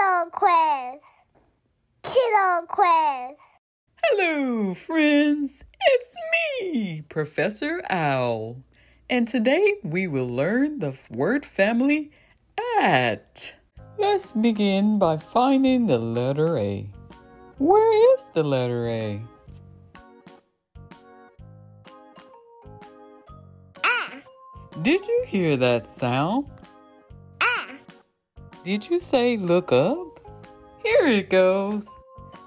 Kiddo Crest. Kiddo Crest. Hello, friends. It's me, Professor Owl. And today we will learn the word family at. Let's begin by finding the letter A. Where is the letter A? Did you hear that sound? Did you say look up? Here it goes.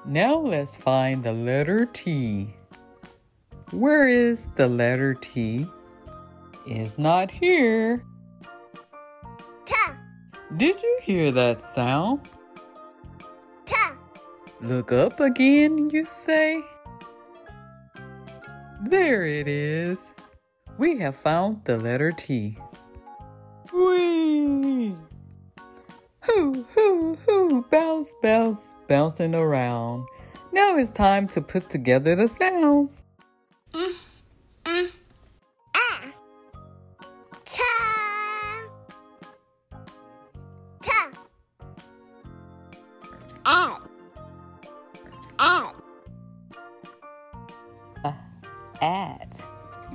Now let's find the letter T. Where is the letter T? It's not here. Ta. Did you hear that sound? Ta. Look up again, you say? There it is. We have found the letter T. Whee! Hoo, hoo, hoo, bounce, bounce, bouncing around. Now it's time to put together the sounds. Ta. Ta. At. At.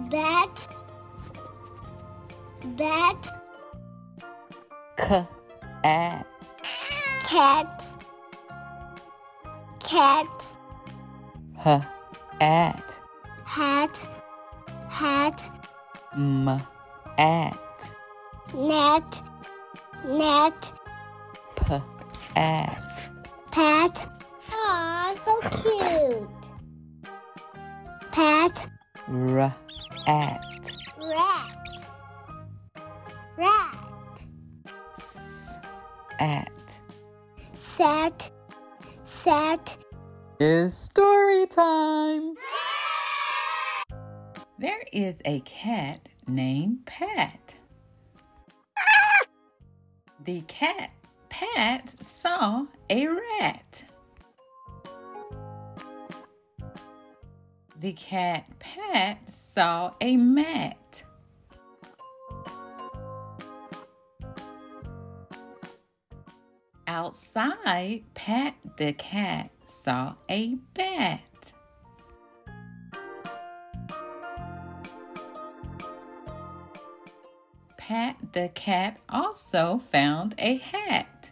Bat. Bat. At. Cat. Cat. At. Hat. Hat. At. Net. Net. At. Pat. Aw, so cute. Pat. At. Rat. Rat. At. Sat. Sat. It's story time. There is a cat named Pat. The cat Pat saw a rat. The cat Pat saw a mat. Outside, Pat the cat saw a bat. Pat the cat also found a hat.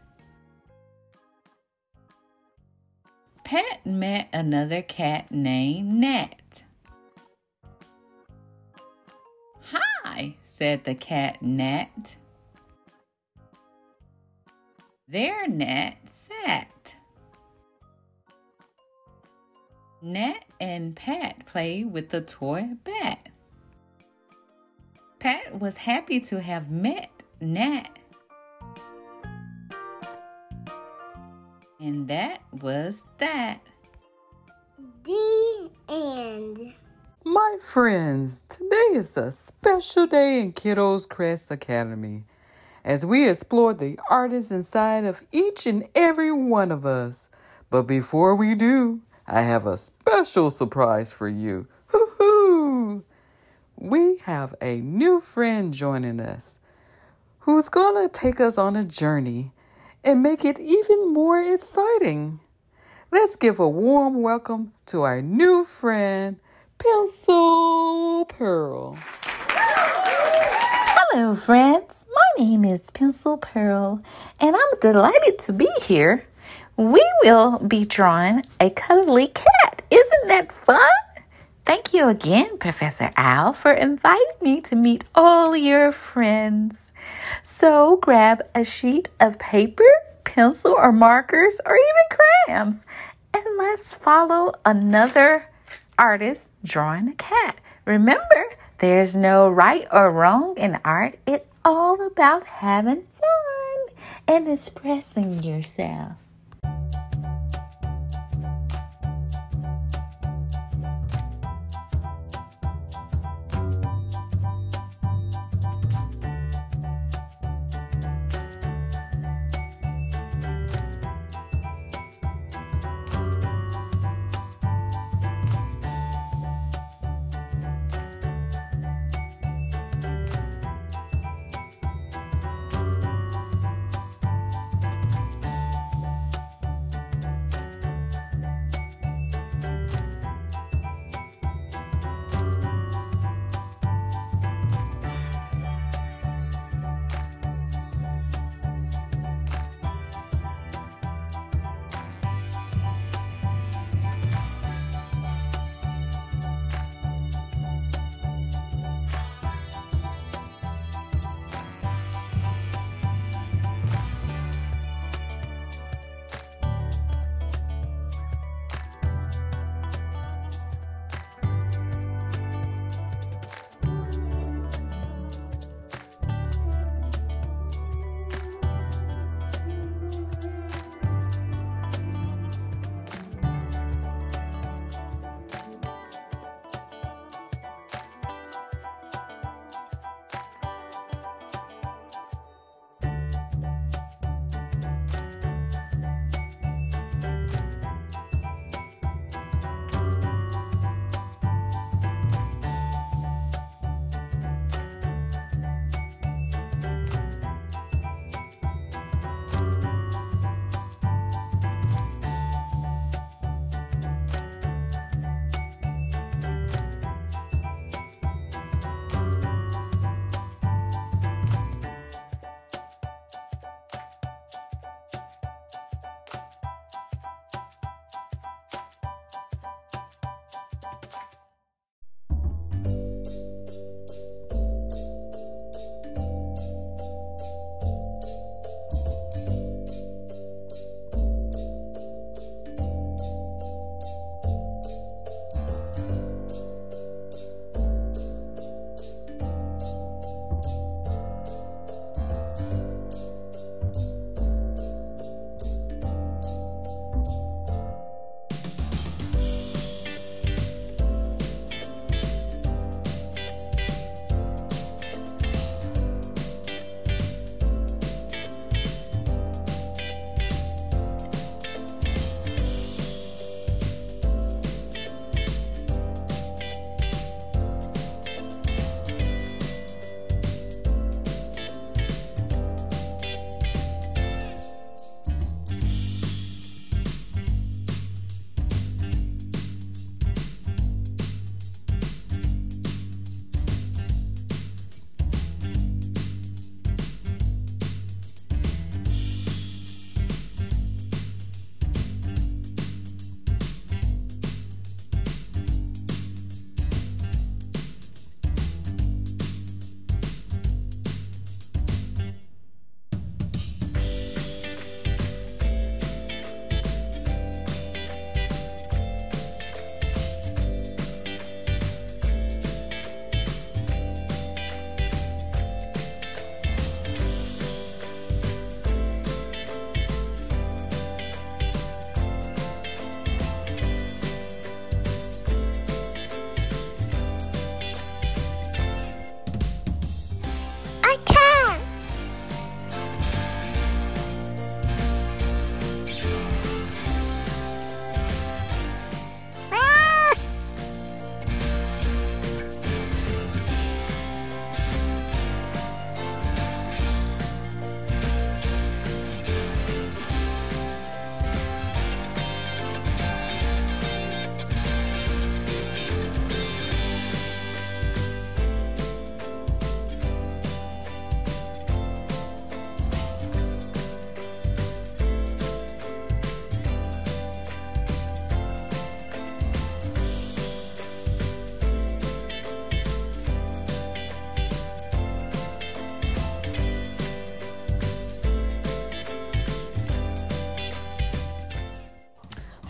Pat met another cat named Nat. "Hi," said the cat Nat. There Nat sat. Nat and Pat played with the toy bat. Pat was happy to have met Nat. And that was that. The end. My friends, today is a special day in Kiddo Crest Academy as we explore the artists inside of each and every one of us. But before we do, I have a special surprise for you. Hoo-hoo! We have a new friend joining us who's going to take us on a journey and make it even more exciting. Let's give a warm welcome to our new friend, Pencil Pearl. Hello, friends. My name is Pencil Pearl, and I'm delighted to be here. We will be drawing a cuddly cat. Isn't that fun? Thank you again, Professor Owl, for inviting me to meet all your friends. So grab a sheet of paper, pencil or markers, or even crayons, and let's follow another artist drawing a cat. Remember, there's no right or wrong in art. It's all about having fun and expressing yourself.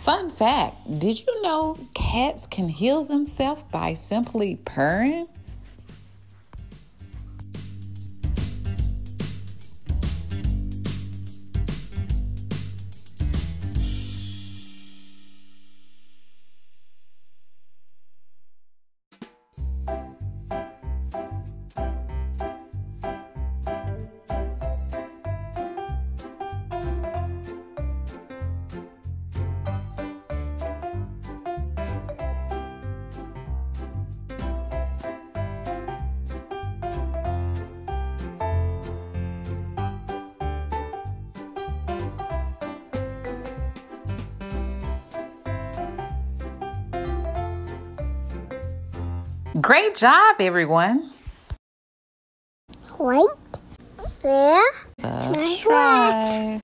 Fun fact, did you know cats can heal themselves by simply purring? Great job, everyone. Like, share, Subscribe.